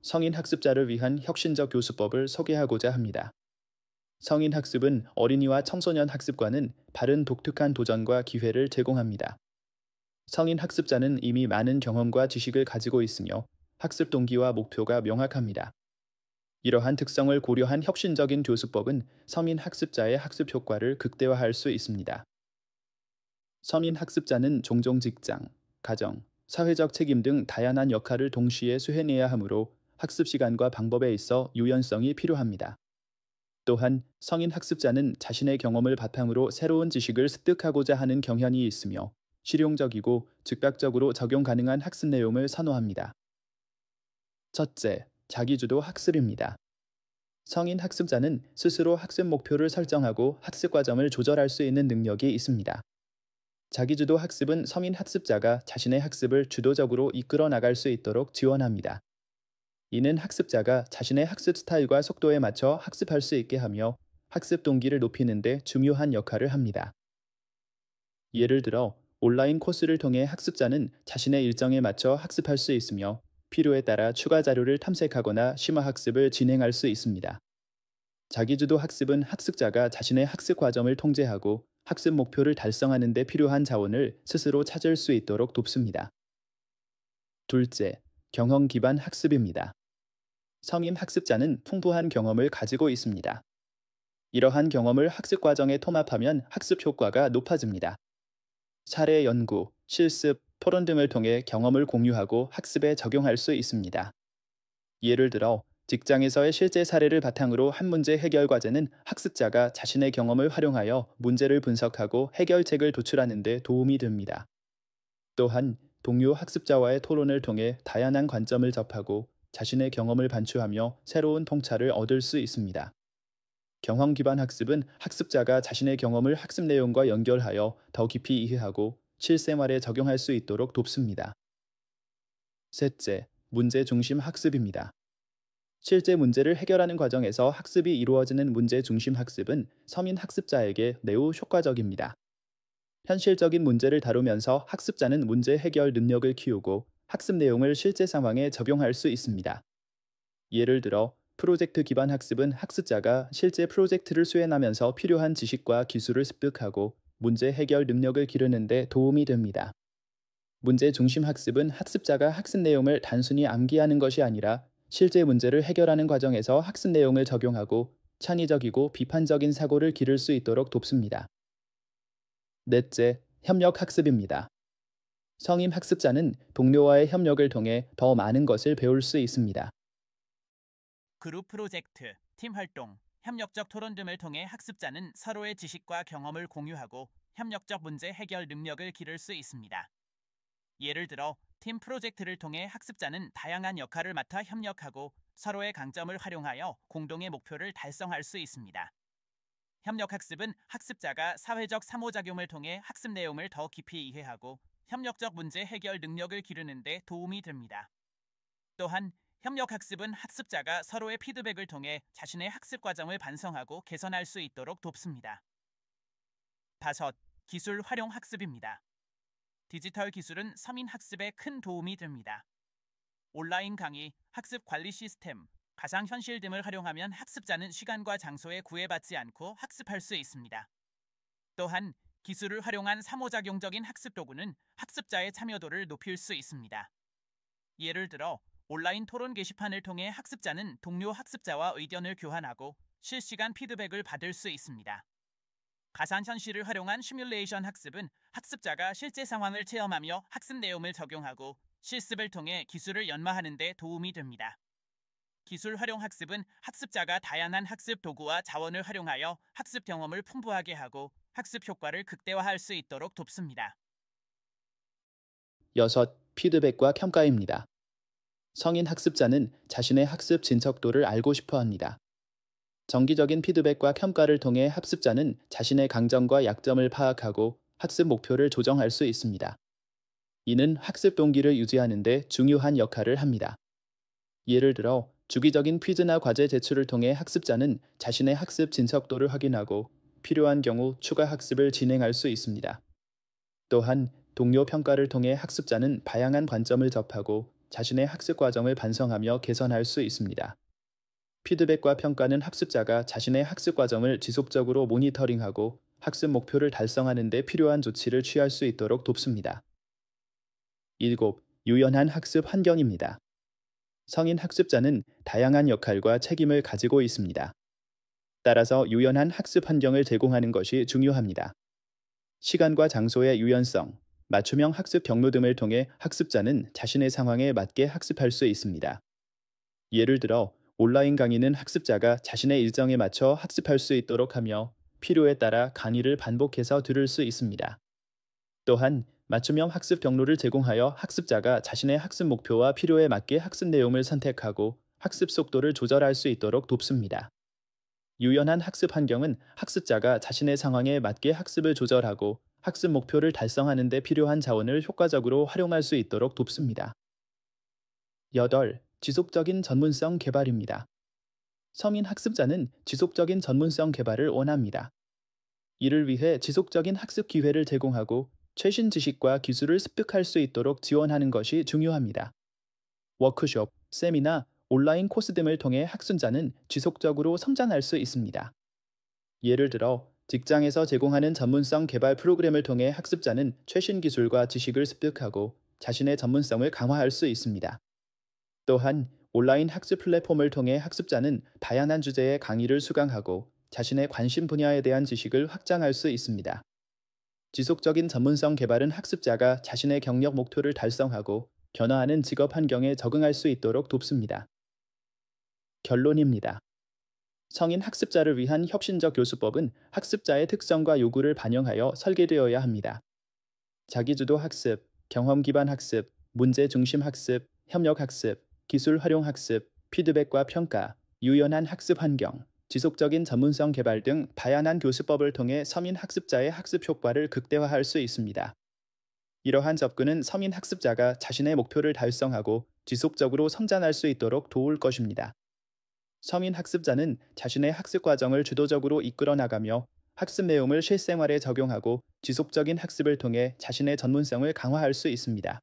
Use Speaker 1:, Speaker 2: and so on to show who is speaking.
Speaker 1: 성인 학습자를 위한 혁신적 교수법을 소개하고자 합니다. 성인 학습은 어린이와 청소년 학습과는 다른 독특한 도전과 기회를 제공합니다. 성인 학습자는 이미 많은 경험과 지식을 가지고 있으며 학습 동기와 목표가 명확합니다. 이러한 특성을 고려한 혁신적인 교수법은 성인 학습자의 학습 효과를 극대화할 수 있습니다. 성인 학습자는 종종 직장, 가정, 사회적 책임 등 다양한 역할을 동시에 수행해야 하므로 학습 시간과 방법에 있어 유연성이 필요합니다. 또한 성인 학습자는 자신의 경험을 바탕으로 새로운 지식을 습득하고자 하는 경향이 있으며 실용적이고 즉각적으로 적용 가능한 학습 내용을 선호합니다. 첫째, 자기주도 학습입니다. 성인 학습자는 스스로 학습 목표를 설정하고 학습 과정을 조절할 수 있는 능력이 있습니다. 자기주도 학습은 성인 학습자가 자신의 학습을 주도적으로 이끌어 나갈 수 있도록 지원합니다. 이는 학습자가 자신의 학습 스타일과 속도에 맞춰 학습할 수 있게 하며 학습 동기를 높이는 데 중요한 역할을 합니다. 예를 들어 온라인 코스를 통해 학습자는 자신의 일정에 맞춰 학습할 수 있으며 필요에 따라 추가 자료를 탐색하거나 심화 학습을 진행할 수 있습니다. 자기주도 학습은 학습자가 자신의 학습 과정을 통제하고 학습 목표를 달성하는 데 필요한 자원을 스스로 찾을 수 있도록 돕습니다. 둘째, 경험 기반 학습입니다. 성인 학습자는 풍부한 경험을 가지고 있습니다. 이러한 경험을 학습 과정에 통합하면 학습 효과가 높아집니다. 사례 연구, 실습, 토론 등을 통해 경험을 공유하고 학습에 적용할 수 있습니다. 예를 들어 직장에서의 실제 사례를 바탕으로 한 문제 해결 과제는 학습자가 자신의 경험을 활용하여 문제를 분석하고 해결책을 도출하는 데 도움이 됩니다. 또한 동료 학습자와의 토론을 통해 다양한 관점을 접하고 자신의 경험을 반추하며 새로운 통찰을 얻을 수 있습니다. 경험 기반 학습은 학습자가 자신의 경험을 학습 내용과 연결하여 더 깊이 이해하고 실생활에 적용할 수 있도록 돕습니다. 셋째, 문제 중심 학습입니다. 실제 문제를 해결하는 과정에서 학습이 이루어지는 문제 중심 학습은 성인 학습자에게 매우 효과적입니다. 현실적인 문제를 다루면서 학습자는 문제 해결 능력을 키우고 학습 내용을 실제 상황에 적용할 수 있습니다. 예를 들어 프로젝트 기반 학습은 학습자가 실제 프로젝트를 수행하면서 필요한 지식과 기술을 습득하고 문제 해결 능력을 기르는 데 도움이 됩니다. 문제 중심 학습은 학습자가 학습 내용을 단순히 암기하는 것이 아니라 실제 문제를 해결하는 과정에서 학습 내용을 적용하고 창의적이고 비판적인 사고를 기를 수 있도록 돕습니다. 넷째, 협력 학습입니다. 성인 학습자는 동료와의 협력을 통해 더 많은 것을 배울 수 있습니다.
Speaker 2: 그룹 프로젝트, 팀 활동, 협력적 토론 등을 통해 학습자는 서로의 지식과 경험을 공유하고 협력적 문제 해결 능력을 기를 수 있습니다. 예를 들어 팀 프로젝트를 통해 학습자는 다양한 역할을 맡아 협력하고 서로의 강점을 활용하여 공동의 목표를 달성할 수 있습니다. 협력 학습은 학습자가 사회적 상호작용을 통해 학습 내용을 더 깊이 이해하고 협력적 문제 해결 능력을 기르는 데 도움이 됩니다. 또한 협력 학습은 학습자가 서로의 피드백을 통해 자신의 학습 과정을 반성하고 개선할 수 있도록 돕습니다. 다섯, 기술 활용 학습입니다. 디지털 기술은 성인 학습에 큰 도움이 됩니다. 온라인 강의, 학습 관리 시스템, 가상현실 등을 활용하면 학습자는 시간과 장소에 구애받지 않고 학습할 수 있습니다. 또한 기술을 활용한 상호작용적인 학습 도구는 학습자의 참여도를 높일 수 있습니다. 예를 들어 온라인 토론 게시판을 통해 학습자는 동료 학습자와 의견을 교환하고 실시간 피드백을 받을 수 있습니다. 가상현실을 활용한 시뮬레이션 학습은 학습자가 실제 상황을 체험하며 학습 내용을 적용하고 실습을 통해 기술을 연마하는 데 도움이 됩니다. 기술 활용 학습은 학습자가 다양한 학습 도구와 자원을 활용하여 학습 경험을 풍부하게 하고 학습 효과를 극대화할 수 있도록 돕습니다.
Speaker 1: 여섯, 피드백과 평가입니다. 성인 학습자는 자신의 학습 진척도를 알고 싶어 합니다. 정기적인 피드백과 평가를 통해 학습자는 자신의 강점과 약점을 파악하고 학습 목표를 조정할 수 있습니다. 이는 학습 동기를 유지하는 데 중요한 역할을 합니다. 예를 들어 주기적인 퀴즈나 과제 제출을 통해 학습자는 자신의 학습 진척도를 확인하고 필요한 경우 추가 학습을 진행할 수 있습니다. 또한 동료 평가를 통해 학습자는 다양한 관점을 접하고 자신의 학습 과정을 반성하며 개선할 수 있습니다. 피드백과 평가는 학습자가 자신의 학습 과정을 지속적으로 모니터링하고 학습 목표를 달성하는 데 필요한 조치를 취할 수 있도록 돕습니다. 7. 유연한 학습 환경입니다. 성인 학습자는 다양한 역할과 책임을 가지고 있습니다. 따라서 유연한 학습 환경을 제공하는 것이 중요합니다. 시간과 장소의 유연성, 맞춤형 학습 경로 등을 통해 학습자는 자신의 상황에 맞게 학습할 수 있습니다. 예를 들어 온라인 강의는 학습자가 자신의 일정에 맞춰 학습할 수 있도록 하며 필요에 따라 강의를 반복해서 들을 수 있습니다. 또한 맞춤형 학습 경로를 제공하여 학습자가 자신의 학습 목표와 필요에 맞게 학습 내용을 선택하고 학습 속도를 조절할 수 있도록 돕습니다. 유연한 학습 환경은 학습자가 자신의 상황에 맞게 학습을 조절하고 학습 목표를 달성하는 데 필요한 자원을 효과적으로 활용할 수 있도록 돕습니다. 8. 지속적인 전문성 개발입니다. 성인 학습자는 지속적인 전문성 개발을 원합니다. 이를 위해 지속적인 학습 기회를 제공하고 최신 지식과 기술을 습득할 수 있도록 지원하는 것이 중요합니다. 워크숍, 세미나, 온라인 코스 등을 통해 학습자는 지속적으로 성장할 수 있습니다. 예를 들어 직장에서 제공하는 전문성 개발 프로그램을 통해 학습자는 최신 기술과 지식을 습득하고 자신의 전문성을 강화할 수 있습니다. 또한 온라인 학습 플랫폼을 통해 학습자는 다양한 주제의 강의를 수강하고 자신의 관심 분야에 대한 지식을 확장할 수 있습니다. 지속적인 전문성 개발은 학습자가 자신의 경력 목표를 달성하고 변화하는 직업 환경에 적응할 수 있도록 돕습니다. 결론입니다. 성인 학습자를 위한 혁신적 교수법은 학습자의 특성과 요구를 반영하여 설계되어야 합니다. 자기주도 학습, 경험 기반 학습, 문제 중심 학습, 협력 학습, 기술 활용 학습, 피드백과 평가, 유연한 학습 환경, 지속적인 전문성 개발 등 다양한 교수법을 통해 서민 학습자의 학습 효과를 극대화할 수 있습니다. 이러한 접근은 서민 학습자가 자신의 목표를 달성하고 지속적으로 성장할 수 있도록 도울 것입니다. 서민 학습자는 자신의 학습 과정을 주도적으로 이끌어 나가며 학습 내용을 실생활에 적용하고 지속적인 학습을 통해 자신의 전문성을 강화할 수 있습니다.